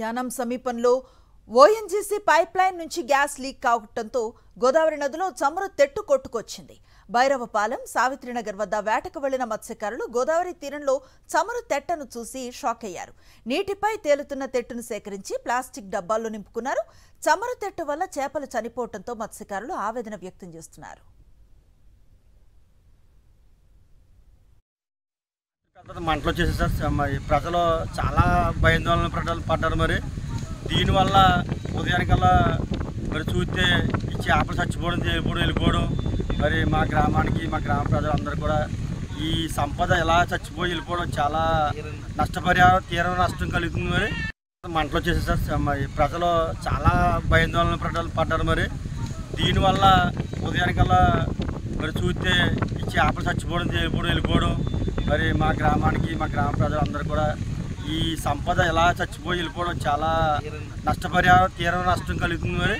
యానం సమీపంలో ONGC pipe line నుంచి gas leak కావడంతో గోదావరి నదిలో చమురు తెట్టు కొట్టుకొచ్చింది. భైరవపాలెం, సావిత్రినగర్ వద్ద వేటకు వెళ్లిన మత్స్యకారులు గోదావరి తీరంలో చమురు తెట్టను చూసి షాక్ అయ్యారు. నీటిపై తేలుతున్న తెట్టును సేకరించి ప్లాస్టిక్ డబ్బాల్లో నింపుకున్నారు. చమురు తెట్టు వల్ల చేపలు చనిపోవడంతో మత్స్యకారులు ఆవేదన వ్యక్తం చేస్తున్నారు. మంటలు వచ్చేసి ప్రజలు చాలా భయాందోళన పడ్డారు. మరి దీనివల్ల ఉదయానికల్లా మరి చూస్తే ఈ చేపలు చచ్చిపోవడం, వెళ్ళిపోవడం మరి మా గ్రామానికి, మా గ్రామ ప్రజలందరూ కూడా ఈ సంపద ఎలా చచ్చిపోయి వెళ్ళిపోవడం చాలా తీవ్ర నష్టం కలుగుతుంది. మరి మంటలు వచ్చేసి ప్రజలు చాలా భయాందోళన పడ్డారు. మరి దీనివల్ల ఉదయానికల్లా మరి చూస్తే ఈ చేపలు చచ్చిపోవడం, వెళ్ళిపోవడం మరి మా గ్రామానికి, మా గ్రామ ప్రజలందరూ కూడా ఈ సంపద ఎలా చచ్చిపోయి వెళ్ళిపోవడం చాలా తీవ్ర నష్టం కలుగుతుంది. మరి